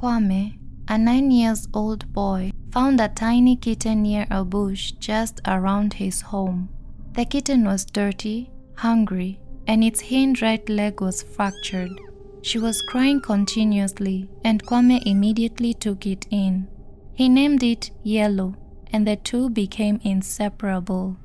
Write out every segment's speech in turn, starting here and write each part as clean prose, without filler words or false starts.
Kwame, a 9-year-old boy, found a tiny kitten near a bush just around his home. The kitten was dirty, hungry, and its hind right leg was fractured. She was crying continuously, and Kwame immediately took it in. He named it Yellow, and the two became inseparable.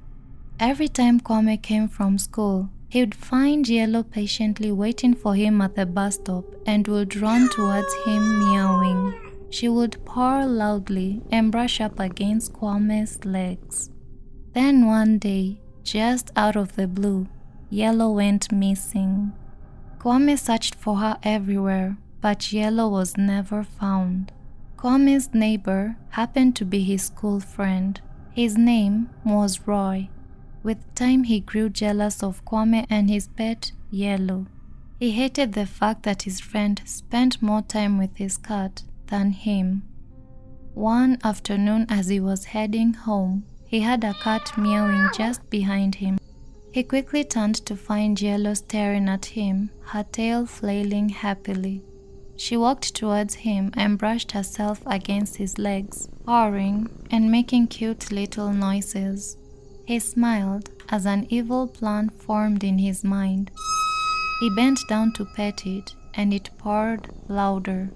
Every time Kwame came from school, he would find Yellow patiently waiting for him at the bus stop and would run towards him meowing. She would purr loudly and brush up against Kwame's legs. Then one day, just out of the blue, Yellow went missing. Kwame searched for her everywhere, but Yellow was never found. Kwame's neighbor happened to be his school friend. His name was Roy. With time, he grew jealous of Kwame and his pet, Yellow. He hated the fact that his friend spent more time with his cat than him. One afternoon, as he was heading home, he had a cat meowing just behind him. He quickly turned to find Yellow staring at him, her tail flailing happily. She walked towards him and brushed herself against his legs, purring and making cute little noises. He smiled as an evil plan formed in his mind. He bent down to pet it, and it purred louder.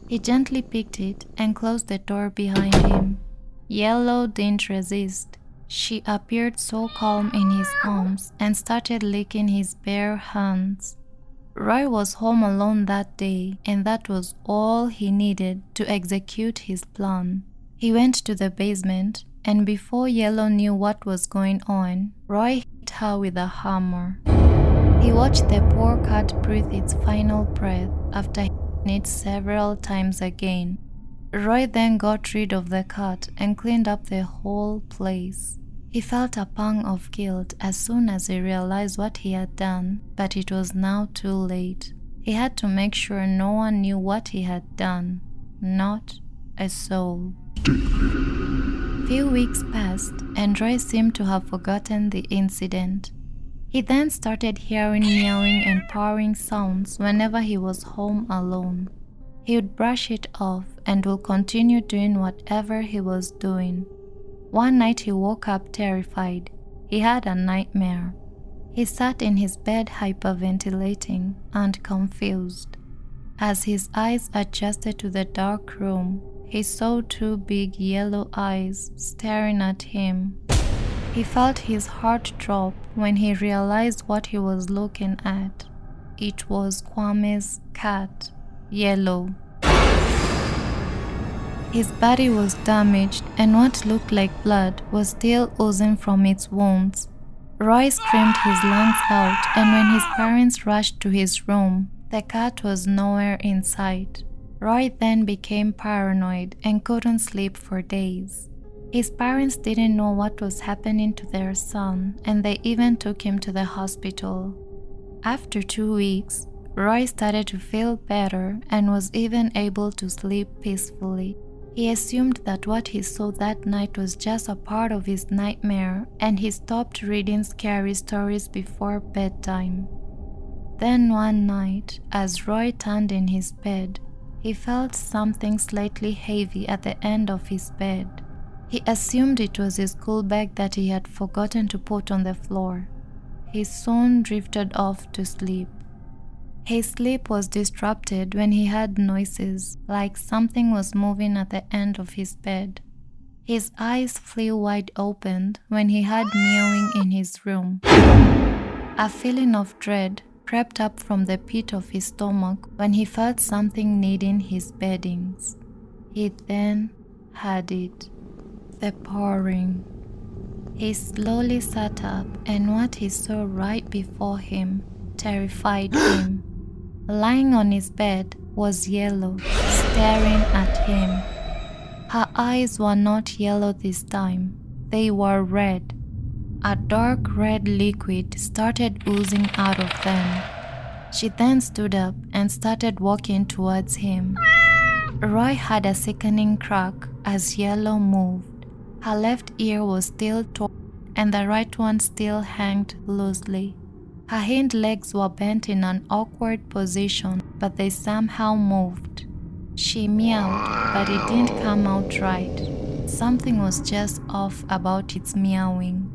He gently picked it and closed the door behind him. Yellow didn't resist. She appeared so calm in his arms and started licking his bare hands. Roy was home alone that day, and that was all he needed to execute his plan. He went to the basement, and before Yellow knew what was going on, Roy hit her with a hammer. He watched the poor cat breathe its final breath after hitting it several times again. Roy then got rid of the cat and cleaned up the whole place. He felt a pang of guilt as soon as he realized what he had done, but it was now too late. He had to make sure no one knew what he had done, not a soul. Few weeks passed, and Roy seemed to have forgotten the incident. He then started hearing meowing and purring sounds whenever he was home alone. He would brush it off and would continue doing whatever he was doing. One night he woke up terrified. He had a nightmare. He sat in his bed hyperventilating and confused. As his eyes adjusted to the dark room, he saw two big yellow eyes staring at him. He felt his heart drop when he realized what he was looking at. It was Kwame's cat, Yellow. His body was damaged, and what looked like blood was still oozing from its wounds. Roy screamed his lungs out, and when his parents rushed to his room, the cat was nowhere in sight. Roy then became paranoid and couldn't sleep for days. His parents didn't know what was happening to their son, and they even took him to the hospital. After 2 weeks, Roy started to feel better and was even able to sleep peacefully. He assumed that what he saw that night was just a part of his nightmare, and he stopped reading scary stories before bedtime. Then one night, as Roy turned in his bed, he felt something slightly heavy at the end of his bed. He assumed it was his school bag that he had forgotten to put on the floor. He soon drifted off to sleep. His sleep was disrupted when he heard noises, like something was moving at the end of his bed. His eyes flew wide open when he heard meowing in his room. A feeling of dread crept up from the pit of his stomach when he felt something kneading his beddings. He then heard it, the purring. He slowly sat up, and what he saw right before him terrified him. Lying on his bed was Yellow, staring at him. Her eyes were not yellow this time, they were red. A dark red liquid started oozing out of them. She then stood up and started walking towards him. Roy heard a sickening crack as Yellow moved. Her left ear was still torn and the right one still hanged loosely. Her hind legs were bent in an awkward position, but they somehow moved. She meowed, but it didn't come out right. Something was just off about its meowing.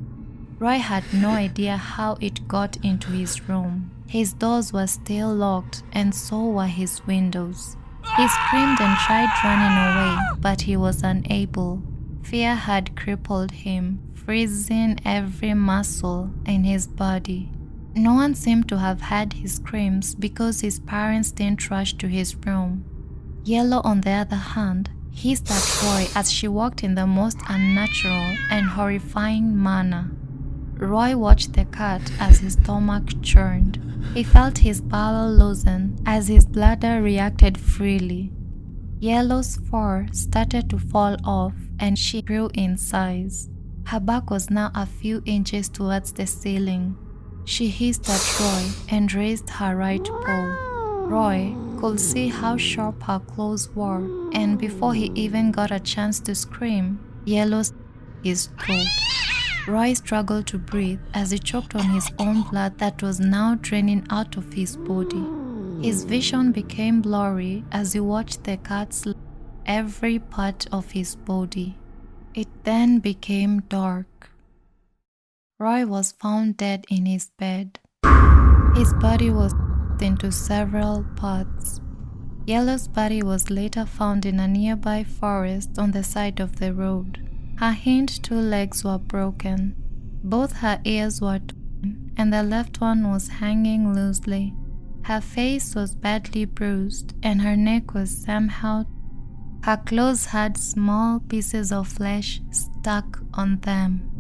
Roy had no idea how it got into his room. His doors were still locked, and so were his windows. He screamed and tried running away, but he was unable. Fear had crippled him, freezing every muscle in his body. No one seemed to have heard his screams because his parents didn't rush to his room. Yellow, on the other hand, hissed at Roy as she walked in the most unnatural and horrifying manner. Roy watched the cat as his stomach churned. He felt his bowel loosen as his bladder reacted freely. Yellow's fur started to fall off and she grew in size. Her back was now a few inches towards the ceiling. She hissed at Roy and raised her right paw. Roy could see how sharp her claws were, and before he even got a chance to scream, Yellow slit his throat. Roy struggled to breathe as he choked on his own blood that was now draining out of his body. His vision became blurry as he watched the cat slap every part of his body. It then became dark. Roy was found dead in his bed. His body was split into several parts. Yellow's body was later found in a nearby forest on the side of the road. Her hind two legs were broken. Both her ears were torn, and the left one was hanging loosely. Her face was badly bruised, and her neck was somehow. Her claws had small pieces of flesh stuck on them.